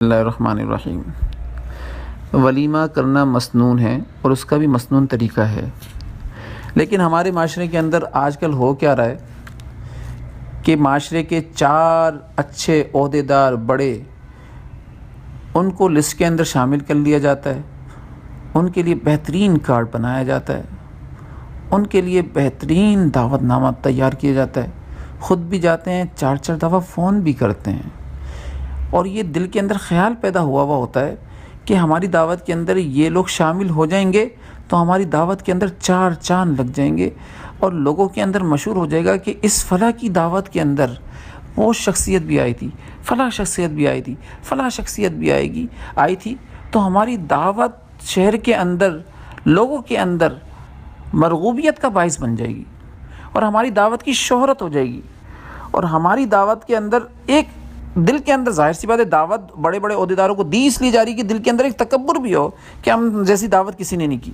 بسم اللہ الرحمن الرحیم۔ ولیمہ کرنا مسنون ہے اور اس کا بھی مسنون طریقہ ہے، لیکن ہمارے معاشرے کے اندر آج کل ہو کیا رہا ہے کہ معاشرے کے 4 اچھے عہدیدار بڑے، ان کو لسٹ کے اندر شامل کر لیا جاتا ہے، ان کے لیے بہترین کارڈ بنایا جاتا ہے، ان کے لیے بہترین دعوت نامہ تیار کیا جاتا ہے، خود بھی جاتے ہیں، 4 دفعہ فون بھی کرتے ہیں، اور یہ دل کے اندر خیال پیدا ہوا ہوتا ہے کہ ہماری دعوت کے اندر یہ لوگ شامل ہو جائیں گے تو ہماری دعوت کے اندر 4 چاند لگ جائیں گے، اور لوگوں کے اندر مشہور ہو جائے گا کہ اس فلاں کی دعوت کے اندر وہ شخصیت بھی آئی تھی، فلاں شخصیت بھی آئی تھی، فلاں شخصیت بھی آئی تھی، تو ہماری دعوت شہر کے اندر لوگوں کے اندر مرغوبیت کا باعث بن جائے گی، اور ہماری دعوت کی شہرت ہو جائے گی، اور ہماری دعوت کے اندر ایک دل کے اندر ظاہر سی بات ہے، دعوت بڑے بڑے عہدیداروں کو دی اس لیے جا رہی کہ دل کے اندر ایک تکبر بھی ہو کہ ہم جیسی دعوت کسی نے نہیں کی،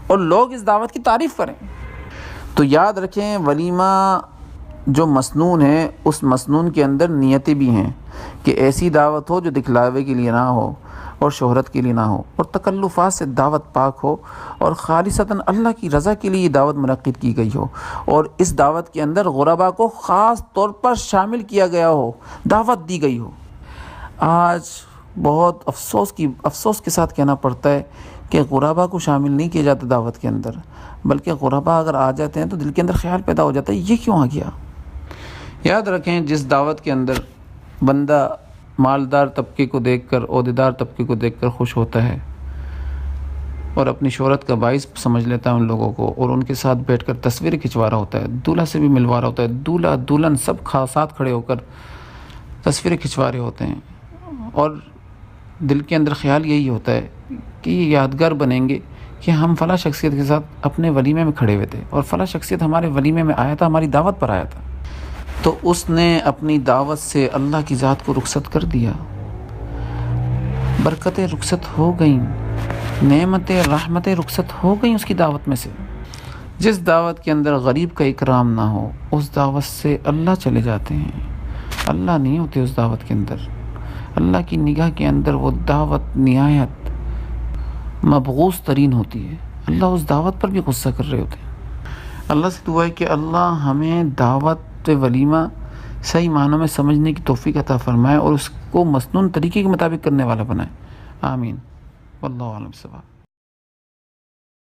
اور لوگ اس دعوت کی تعریف کریں۔ تو یاد رکھیں، ولیمہ جو مسنون ہے، اس مسنون کے اندر نیتیں بھی ہیں کہ ایسی دعوت ہو جو دکھلاوے کے لیے نہ ہو اور شہرت کے لیے نہ ہو، اور تکلفات سے دعوت پاک ہو، اور خالصتاً اللہ کی رضا کے لیے یہ دعوت منعقد کی گئی ہو، اور اس دعوت کے اندر غربا کو خاص طور پر شامل کیا گیا ہو، دعوت دی گئی ہو۔ آج بہت افسوس کے ساتھ کہنا پڑتا ہے کہ غربا کو شامل نہیں کیا جاتا دعوت کے اندر، بلکہ غربا اگر آ جاتے ہیں تو دل کے اندر خیال پیدا ہو جاتا ہے یہ کیوں آ گیا۔ یاد رکھیں، جس دعوت کے اندر بندہ مالدار طبقے کو دیکھ کر، عہدیدار طبقے کو دیکھ کر خوش ہوتا ہے اور اپنی شہرت کا باعث سمجھ لیتا ہے ان لوگوں کو، اور ان کے ساتھ بیٹھ کر تصویریں کھنچوا رہا ہوتا ہے، دولہا سے بھی ملوا رہا ہوتا ہے، دولہا دلہن سب ساتھ کھڑے ہو کر تصویریں کھنچوا رہے ہوتے ہیں، اور دل کے اندر خیال یہی ہوتا ہے کہ یہ یادگار بنیں گے کہ ہم فلاں شخصیت کے ساتھ اپنے ولیمے میں کھڑے ہوئے تھے، اور فلاں شخصیت ہمارے ولیمے میں آیا تھا، ہماری دعوت پر آیا تھا، تو اس نے اپنی دعوت سے اللہ کی ذات کو رخصت کر دیا، برکتیں رخصت ہو گئیں، نعمتیں رحمتیں رخصت ہو گئیں اس کی دعوت میں سے۔ جس دعوت کے اندر غریب کا اکرام نہ ہو، اس دعوت سے اللہ چلے جاتے ہیں، اللہ نہیں ہوتے اس دعوت کے اندر۔ اللہ کی نگاہ کے اندر وہ دعوت نہایت مبغوث ترین ہوتی ہے، اللہ اس دعوت پر بھی غصہ کر رہے ہوتے ہیں۔ اللہ سے دعا ہے کہ اللہ ہمیں دعوت ولیمہ صحیح معنوں میں سمجھنے کی توفیق عطا فرمائے، اور اس کو مسنون طریقے کے مطابق کرنے والا بنائے، آمین۔ واللہ اعلم بالصواب۔